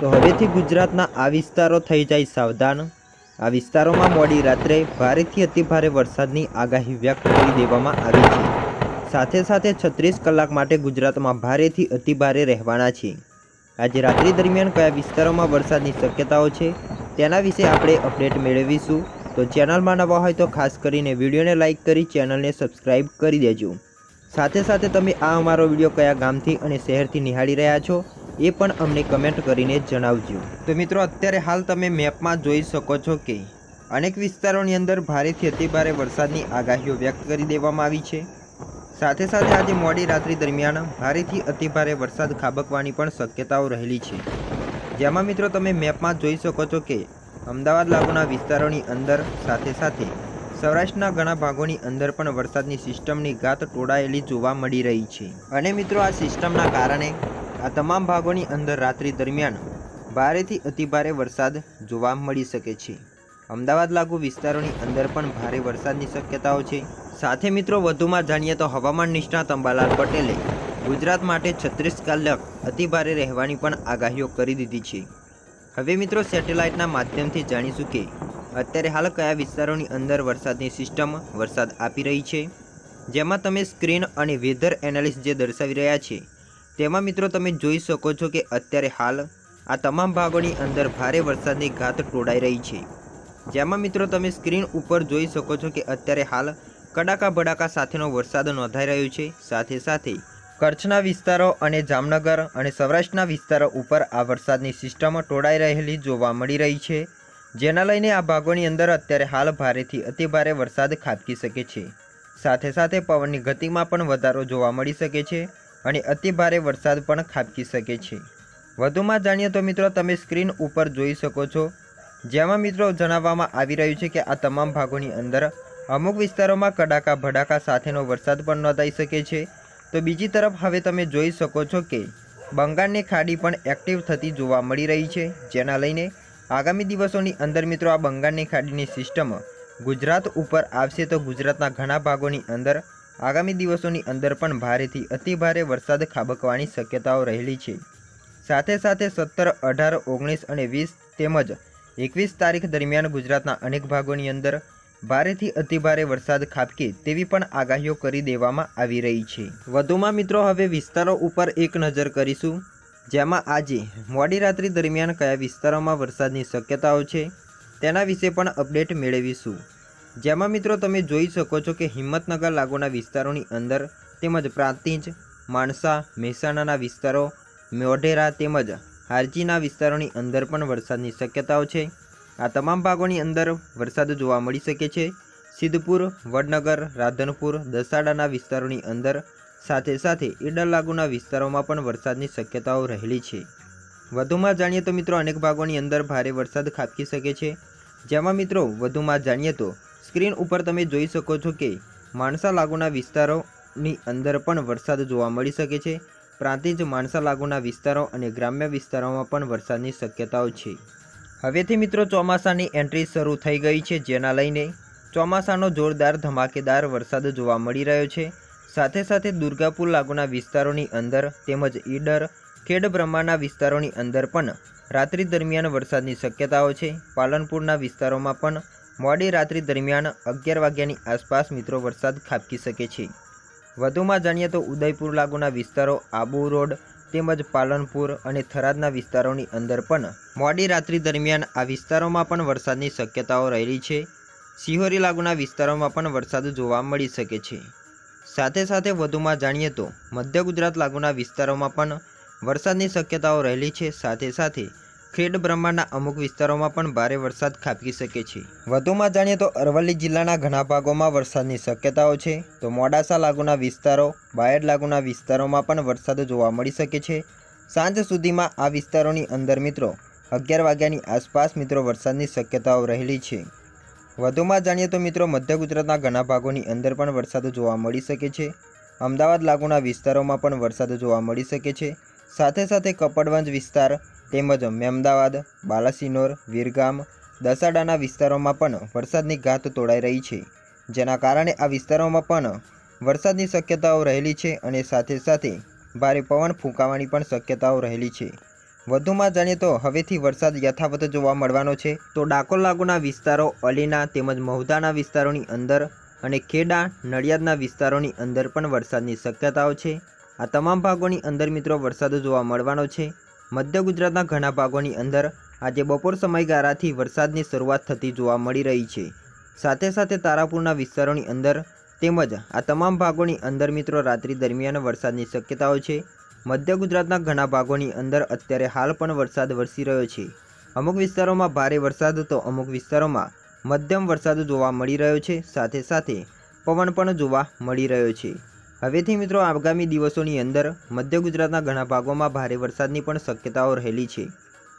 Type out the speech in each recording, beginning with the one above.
તો હવેથી ગુજરાતના આ વિસ્તારો થઈ જાય સાવધાન। આ વિસ્તારોમાં મોડી રાત્રે ભારેથી અતિભારે વરસાદની આગાહી વ્યક્ત કરી દેવામાં આવી છે। સાથે સાથે 36 કલાક માટે ગુજરાતમાં ભારેથી અતિભારે રહેવાના છે। આજે રાત્રિ દરમિયાન કયા વિસ્તારોમાં વરસાદની શક્યતાઓ છે તેના વિશે આપણે અપડેટ મેળવીશું। તો ચેનલમાં નવા હોય તો ખાસ કરીને વિડીયોને લાઇક કરી ચેનલને સબસ્ક્રાઈબ કરી દેજો। સાથે સાથે તમે આ અમારો વિડીયો કયા ગામથી અને શહેરથી નિહાળી રહ્યા છો એ પણ અમને કમેન્ટ કરીને જણાવજો। તો મિત્રો અત્યારે હાલ તમે મેપમાં જોઈ શકો છો કે અનેક વિસ્તારોની અંદર ભારેથી અતિભારે વરસાદની આગાહીઓ વ્યક્ત કરી દેવામાં આવી છે। સાથે સાથે આજે મોડી રાત્રિ દરમિયાન ભારેથી અતિભારે વરસાદ ખાબકવાની પણ શક્યતાઓ રહેલી છે। જેમાં મિત્રો તમે મેપમાં જોઈ શકો છો કે અમદાવાદ લાગુના વિસ્તારોની અંદર સાથે સાથે સૌરાષ્ટ્રના ઘણા ભાગોની અંદર પણ વરસાદની સિસ્ટમની ગાત તોડાયેલી જોવા મળી રહી છે। અને મિત્રો આ સિસ્ટમના કારણે આ તમામ ભાગોની અંદર રાત્રિ દરમિયાન ભારેથી અતિભારે વરસાદ જોવા મળી શકે છે। અમદાવાદ લાગુ વિસ્તારોની અંદર પણ ભારે વરસાદની શક્યતાઓ છે। સાથે મિત્રો વધુમાં જાણીએ તો હવામાન નિષ્ણાત અંબાલાલ પટેલે ગુજરાત માટે 36 કલાક અતિભારે રહેવાની પણ આગાહીઓ કરી દીધી છે। હવે મિત્રો સેટેલાઇટના માધ્યમથી જાણીશું કે અત્યારે હાલ કયા વિસ્તારોની અંદર વરસાદની સિસ્ટમ વરસાદ આપી રહી છે। જેમાં તમે સ્ક્રીન અને વેધર એનાલિસ્ટ જે દર્શાવી રહ્યા છે તેમાં મિત્રો તમે જોઈ શકો છો કે અત્યારે હાલ આ તમામ ભાગોની અંદર ભારે વરસાદની ગાત તોડાઈ રહી છે। જેમાં મિત્રો તમે સ્ક્રીન ઉપર જોઈ શકો છો કે અત્યારે હાલ કડાકા ભડાકા સાથેનો વરસાદ નોંધાઈ રહ્યો છે। સાથે સાથે કચ્છના વિસ્તારો અને જામનગર અને સૌરાષ્ટ્રના વિસ્તારો ઉપર આ વરસાદની સિસ્ટમ તોડાઈ રહેલી જોવા મળી રહી છે। જેના લઈને આ ભાગોની અંદર અત્યારે હાલ ભારેથી અતિભારે વરસાદ ખાબકી શકે છે। સાથે સાથે પવનની ગતિમાં પણ વધારો જોવા મળી શકે છે અને અતિભારે વરસાદ પણ ખાબકી શકે છે। વધુમાં જાણીએ તો મિત્રો તમે સ્ક્રીન ઉપર જોઈ શકો છો જેમાં મિત્રો જણાવવામાં આવી રહ્યું છે કે આ તમામ ભાગોની અંદર અમુક વિસ્તારોમાં કડાકા ભડાકા સાથેનો વરસાદ પણ નોંધાઈ શકે છે। તો બીજી તરફ હવે તમે જોઈ શકો છો કે બંગાળની ખાડી પણ એક્ટિવ થતી જોવા મળી રહી છે। જેના લઈને આગામી દિવસોની અંદર મિત્રો આ બંગાળની ખાડીની સિસ્ટમ ગુજરાત ઉપર આવશે તો ગુજરાતના ઘણા ભાગોની અંદર આગામી દિવસોની અંદર પણ ભારેથી અતિભારે વરસાદ ખાબકવાની શક્યતાઓ રહેલી છે। સાથે સાથે 17, 18, 19 અને 20 તેમજ 21 તારીખ દરમિયાન ગુજરાતના અનેક ભાગોની અંદર ભારેથી અતિભારે વરસાદ ખાબકે તેવી પણ આગાહીઓ કરી દેવામાં આવી રહી છે। વધુમાં મિત્રો હવે વિસ્તારો ઉપર એક નજર કરીશું જેમાં આજે મોડી રાત્રિ દરમિયાન કયા વિસ્તારોમાં વરસાદની શક્યતાઓ છે તેના વિશે પણ અપડેટ મેળવીશું। જેમાં મિત્રો તમે જોઈ શકો છો કે હિંમતનગર લાગુના વિસ્તારોની અંદર તેમજ પ્રાંતિજ, માણસા, મહેસાણાના વિસ્તારો, મોઢેરા તેમજ હારજીના વિસ્તારોની અંદર પણ વરસાદની શક્યતાઓ છે। આ તમામ ભાગોની અંદર વરસાદ જોવા મળી શકે છે। સિદ્ધપુર, વડનગર, રાધનપુર, દસાડાના વિસ્તારોની અંદર સાથે સાથે ઈડર લાગુના વિસ્તારોમાં પણ વરસાદની શક્યતાઓ રહેલી છે। વધુમાં જાણીએ તો મિત્રો અનેક ભાગોની અંદર ભારે વરસાદ ખાબકી શકે છે। જેમાં મિત્રો વધુમાં જાણીએ તો સ્ક્રીન ઉપર તમે જોઈ શકો છો કે માણસા લાગુના વિસ્તારોની અંદર પણ વરસાદ જોવા મળી શકે છે। પ્રાંતિજ, માણસા લાગુના વિસ્તારો અને ગ્રામ્ય વિસ્તારોમાં પણ વરસાદની શક્યતાઓ છે। હવેથી મિત્રો ચોમાસાની એન્ટ્રી શરૂ થઈ ગઈ છે જેના લઈને ચોમાસાનો જોરદાર ધમાકેદાર વરસાદ જોવા મળી રહ્યો છે। સાથે સાથે દુર્ગાપુર લાગુના વિસ્તારોની અંદર તેમજ ઈડર, ખેડબ્રહ્માના વિસ્તારોની અંદર પણ રાત્રિ દરમિયાન વરસાદની શક્યતાઓ છે। પાલનપુરના વિસ્તારોમાં પણ મોડી રાત્રિ દરમિયાન 11 વાગ્યાની આસપાસ મિત્રો વરસાદ ખાબકી શકે છે। વધુમાં જાણીએ તો ઉદયપુર લાગુના વિસ્તારો, આબુ રોડ તેમજ પાલનપુર અને થરાદના વિસ્તારોની અંદર પણ મોડી રાત્રિ દરમિયાન આ વિસ્તારોમાં પણ વરસાદની શક્યતાઓ રહેલી છે। સિહોરી લાગુના વિસ્તારોમાં પણ વરસાદ જોવા મળી શકે છે। સાથે સાથે વધુમાં જાણીએ તો મધ્ય ગુજરાત લાગુના વિસ્તારોમાં પણ વરસાદની શક્યતાઓ રહેલી છે। સાથે સાથે ખેડબ્રહ્માના અમુક વિસ્તારોમાં પણ ભારે વરસાદ ખાબકી શકે છે। વધુમાં જાણીએ તો અરવલ્લી જિલ્લાના ઘણા ભાગોમાં વરસાદની શક્યતાઓ છે। તો મોડાસા લાગુના વિસ્તારો, બાયડ લાગુના વિસ્તારોમાં પણ વરસાદ જોવા મળી શકે છે। સાંજ સુધીમાં આ વિસ્તારોની અંદર મિત્રો 11 વાગ્યાની આસપાસ મિત્રો વરસાદની શક્યતાઓ રહેલી છે। વધુમાં જાણીએ તો મિત્રો મધ્ય ગુજરાતના ઘણા ભાગોની અંદર પણ વરસાદ જોવા મળી શકે છે। અમદાવાદ લાગુના વિસ્તારોમાં પણ વરસાદ જોવા મળી શકે છે। સાથે સાથે કપડવંજ વિસ્તાર તેમજ મેમદાવાદ, બાલાસિનોર, વિરગામ, દસાડાના વિસ્તારોમાં પણ વરસાદની ગાત તોડાઈ રહી છે। જેના કારણે આ વિસ્તારોમાં પણ વરસાદની શક્યતાઓ રહેલી છે અને સાથે સાથે ભારે પવન ફૂંકાવાની પણ શક્યતાઓ રહેલી છે। વધુમાં જાણીએ તો હવેથી વરસાદ યથાવત જોવા મળવાનો છે। તો ડાકોર લાગુના વિસ્તારો, અલીના તેમજ મહુધાના વિસ્તારોની અંદર અને ખેડા, નડિયાદના વિસ્તારોની અંદર પણ વરસાદની શક્યતાઓ છે। આ તમામ ભાગોની અંદર મિત્રો વરસાદ જોવા મળવાનો છે। મધ્ય ગુજરાતના ઘણા ભાગોની અંદર આજે બપોર સમયગાળાથી વરસાદની શરૂઆત થતી જોવા મળી રહી છે। સાથે સાથે તારાપુરના વિસ્તારોની અંદર તેમજ આ તમામ ભાગોની અંદર મિત્રો રાત્રિ દરમિયાન વરસાદની શક્યતાઓ છે। મધ્ય ગુજરાતના ઘણા ભાગોની અંદર અત્યારે હાલ પણ વરસાદ વરસી રહ્યો છે। અમુક વિસ્તારોમાં ભારે વરસાદ તો અમુક વિસ્તારોમાં મધ્યમ વરસાદ જોવા મળી રહ્યો છે। સાથે સાથે પવન પણ જોવા મળી રહ્યો છે। હવેથી મિત્રો આગામી દિવસોની અંદર મધ્ય ગુજરાતના ઘણા ભાગોમાં ભારે વરસાદની પણ શક્યતાઓ રહેલી છે।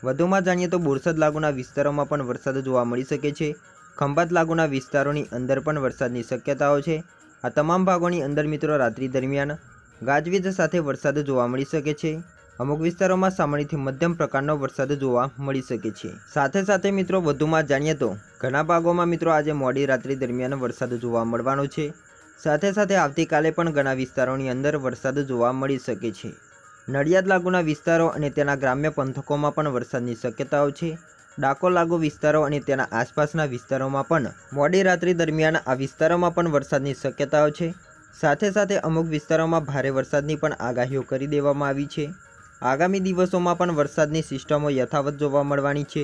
વધુમાં જાણીએ તો બોરસદ લાગુના વિસ્તારોમાં પણ વરસાદ જોવા મળી શકે છે। ખંભાત લાગુના વિસ્તારોની અંદર પણ વરસાદની શક્યતાઓ છે। આ તમામ ભાગોની અંદર મિત્રો રાત્રિ દરમિયાન ગાજવીજ સાથે વરસાદ જોવા મળી શકે છે। અમુક વિસ્તારોમાં સામાન્યથી મધ્યમ પ્રકારનો વરસાદ જોવા મળી શકે છે। સાથે સાથે મિત્રો વધુમાં જાણીએ તો ઘણા ભાગોમાં મિત્રો આજે મોડી રાત્રિ દરમિયાન વરસાદ જોવા મળવાનો છે। સાથે સાથે આવતીકાલે પણ ઘણા વિસ્તારોની અંદર વરસાદ જોવા મળી શકે છે। નડિયાદ લાગુના વિસ્તારો અને તેના ગ્રામ્ય પંથકોમાં પણ વરસાદની શક્યતાઓ છે। ડાકોર લાગુ વિસ્તારો અને તેના આસપાસના વિસ્તારોમાં પણ મોડી રાત્રિ દરમિયાન આ વિસ્તારોમાં પણ વરસાદની શક્યતાઓ છે। સાથે સાથે અમુક વિસ્તારોમાં ભારે વરસાદની પણ આગાહીઓ કરી દેવામાં આવી છે। આગામી દિવસોમાં પણ વરસાદની સિસ્ટમો યથાવત જોવા મળવાની છે।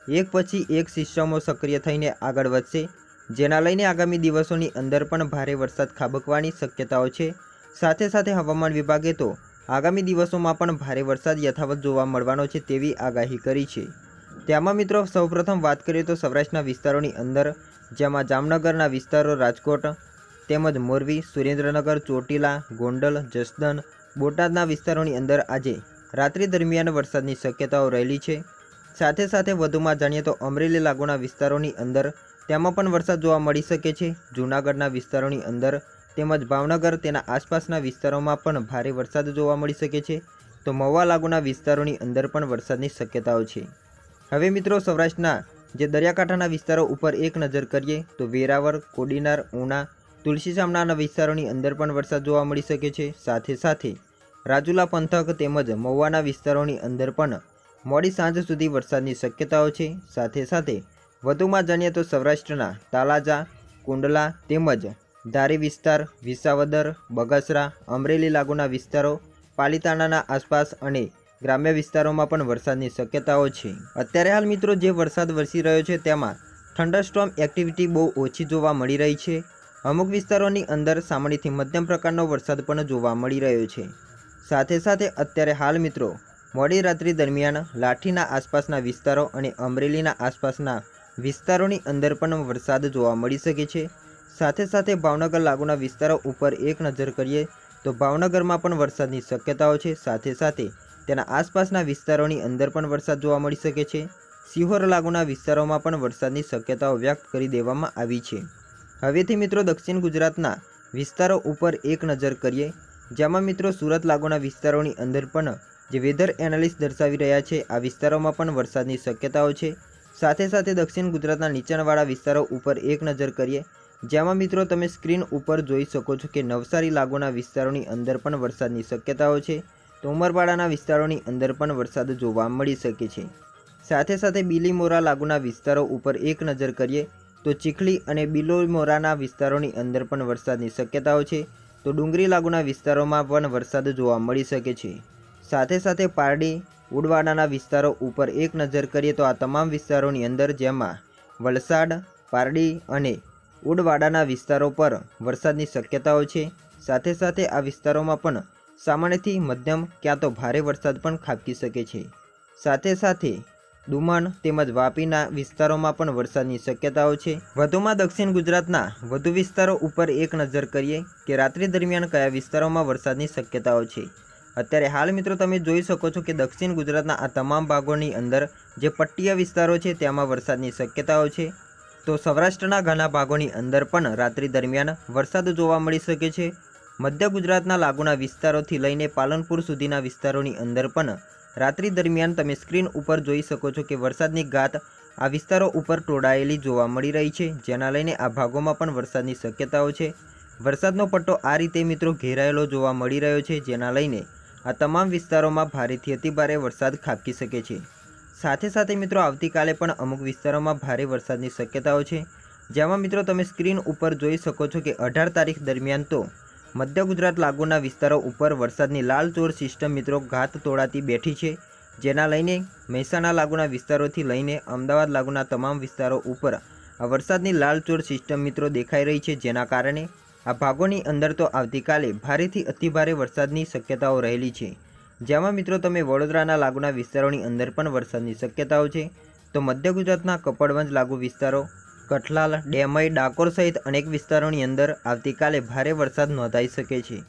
એક પછી એક સિસ્ટમો સક્રિય થઈને આગળ વધશે, જેના લઈને આગામી દિવસોની અંદર પણ ભારે વરસાદ ખાબકવાની શક્યતાઓ છે। સાથે સાથે હવામાન વિભાગે તો આગામી દિવસોમાં પણ ભારે વરસાદ યથાવત જોવા મળવાનો છે તેવી આગાહી કરી છે। તેમાં મિત્રો સૌપ્રથમ વાત કરીએ તો સૌરાષ્ટ્રના વિસ્તારોની અંદર, જેમાં જામનગરના વિસ્તારો, રાજકોટ તેમજ મોરબી, સુરેન્દ્રનગર, ચોટીલા, ગોંડલ, જસદણ, બોટાદના વિસ્તારોની અંદર આજે રાત્રિ દરમિયાન વરસાદની શક્યતાઓ રહેલી છે। સાથે સાથે વધુમાં જાણીએ તો અમરેલી લાગુના વિસ્તારોની અંદર તેમાં પણ વરસાદ જોવા મળી શકે છે। જૂનાગઢના વિસ્તારોની અંદર તેમજ ભાવનગર તેના આસપાસના વિસ્તારોમાં પણ ભારે વરસાદ જોવા મળી શકે છે। તો મહુવા લાગુના વિસ્તારોની અંદર પણ વરસાદની શક્યતાઓ છે। હવે મિત્રો સૌરાષ્ટ્રના જે દરિયાકાંઠાના વિસ્તારો ઉપર એક નજર કરીએ તો વેરાવળ, કોડીનાર, ઉના, તુલસીશામનાના વિસ્તારોની અંદર પણ વરસાદ જોવા મળી શકે છે। સાથે સાથે રાજુલા પંથક તેમજ મહુવાના વિસ્તારોની અંદર પણ મોડી સાંજ સુધી વરસાદની શક્યતાઓ છે। સાથે સાથે વધુમાં જાણીએ તો સૌરાષ્ટ્રના તાલાજા, કુંડલા તેમજ ધારી વિસ્તાર, વિસાવદર, બગસરા, અમરેલી લાગુના વિસ્તારો, પાલીતાણાના આસપાસ અને ગ્રામ્ય વિસ્તારોમાં પણ વરસાદની શક્યતાઓ છે। અત્યારે હાલ મિત્રો જે વરસાદ વરસી રહ્યો છે તેમાં થંડરસ્ટોર્મ એક્ટિવિટી બહુ ઓછી જોવા મળી રહી છે। અમુક વિસ્તારોની અંદર સામાન્યથી મધ્યમ પ્રકારનો વરસાદ પણ જોવા મળી રહ્યો છે। સાથે સાથે અત્યારે હાલ મિત્રો મોડી રાત્રિ દરમિયાન લાઠીના આસપાસના વિસ્તારો અને અમરેલીના આસપાસના વિસ્તારોની અંદર પણ વરસાદ જોવા મળી શકે છે। સાથે સાથે ભાવનગર લાગુના વિસ્તારો ઉપર એક નજર કરીએ તો ભાવનગરમાં પણ વરસાદની શક્યતાઓ છે। સાથે સાથે તેના આસપાસના વિસ્તારોની અંદર પણ વરસાદ જોવા મળી શકે છે। સિહોર લાગુના વિસ્તારોમાં પણ વરસાદની શક્યતાઓ વ્યક્ત કરી દેવામાં આવી છે। હવેથી મિત્રો દક્ષિણ ગુજરાતના વિસ્તારો ઉપર એક નજર કરીએ, જેમાં મિત્રો સુરત લાગુના વિસ્તારોની અંદર પણ જે વેધર એનાલિસ્ટ દર્શાવી રહ્યા છે આ વિસ્તારોમાં પણ વરસાદની શક્યતાઓ છે। સાથે સાથે દક્ષિણ ગુજરાતના નીચાણવાળા વિસ્તારો ઉપર એક નજર કરીએ, જેમાં મિત્રો તમે સ્ક્રીન ઉપર જોઈ શકો છો કે નવસારી લાગુના વિસ્તારોની અંદર પણ વરસાદની શક્યતાઓ છે। તો ઉમરપાડાના વિસ્તારોની અંદર પણ વરસાદ જોવા મળી શકે છે। સાથે સાથે બીલીમોરા લાગુના વિસ્તારો ઉપર એક નજર કરીએ તો ચીખલી અને બીલીમોરાના વિસ્તારોની અંદર પણ વરસાદની શક્યતાઓ છે। તો ડુંગરી લાગુના વિસ્તારોમાં પણ વરસાદ જોવા મળી શકે છે। સાથે સાથે પારડી, ઉડવાડાના વિસ્તારો ઉપર એક નજર કરીએ તો આ તમામ વિસ્તારોની અંદર, જેમાં વલસાડ, પારડી અને ઉડવાડાના વિસ્તારો પર વરસાદની શક્યતાઓ છે। સાથે સાથે આ વિસ્તારોમાં પણ સામાન્યથી મધ્યમ ક્યાં તો ભારે વરસાદ પણ ખાબકી શકે છે। સાથે સાથે દુમણ તેમજ વાપીના વિસ્તારોમાં પણ વરસાદની શક્યતાઓ છે। વધુમાં દક્ષિણ ગુજરાતના વધુ વિસ્તારો ઉપર એક નજર કરીએ કે રાત્રિ દરમિયાન કયા વિસ્તારોમાં વરસાદની શક્યતાઓ છે। અત્યારે હાલ મિત્રો તમે જોઈ શકો છો કે દક્ષિણ ગુજરાતના આ તમામ ભાગોની અંદર જે પટ્ટીય વિસ્તારો છે તેમાં વરસાદની શક્યતાઓ છે। તો સૌરાષ્ટ્રના ઘણા ભાગોની અંદર પણ રાત્રિ દરમિયાન વરસાદ જોવા મળી શકે છે। મધ્ય ગુજરાતના લાગુના વિસ્તારોથી લઈને પાલનપુર સુધીના વિસ્તારોની અંદર પણ રાત્રિ દરમિયાન તમે સ્ક્રીન ઉપર જોઈ શકો છો કે વરસાદની ગાત આ વિસ્તારો ઉપર ટોળાયેલી જોવા મળી રહી છે, જેના લઈને આ ભાગોમાં પણ વરસાદની શક્યતાઓ છે। વરસાદનો પટ્ટો આ રીતે મિત્રો ઘેરાયેલો જોવા મળી રહ્યો છે, જેના લઈને આ તમામ વિસ્તારોમાં ભારેથી અતિભારે વરસાદ ખાબકી શકે છે। સાથે સાથે મિત્રો આવતીકાલે પણ અમુક વિસ્તારોમાં ભારે વરસાદની શક્યતાઓ છે, જેમાં મિત્રો તમે સ્ક્રીન ઉપર જોઈ શકો છો કે 18 તારીખ દરમિયાન તો મધ્ય ગુજરાત લાગુના વિસ્તારો ઉપર વરસાદની લાલચોળ સિસ્ટમ મિત્રો ઘાત તોડાતી બેઠી છે, જેના લઈને મહેસાણા લાગુના વિસ્તારોથી લઈને અમદાવાદ લાગુના તમામ વિસ્તારો ઉપર આ વરસાદની લાલચોળ સિસ્ટમ મિત્રો દેખાઈ રહી છે, જેના કારણે આ ભાગોની અંદર તો આવતીકાલે ભારેથી અતિભારે વરસાદની શક્યતાઓ રહેલી છે, જેમાં મિત્રો તમે વડોદરાના લાગુના વિસ્તારોની અંદર પણ વરસાદની શક્યતાઓ છે। તો મધ્ય ગુજરાતના કપડવંજ લાગુ વિસ્તારો, કઠલાલ, ડેમઈ, ડાકોર સહિત અનેક વિસ્તારોની અંદર આવતીકાલે ભારે વરસાદ નોંધાઈ શકે છે।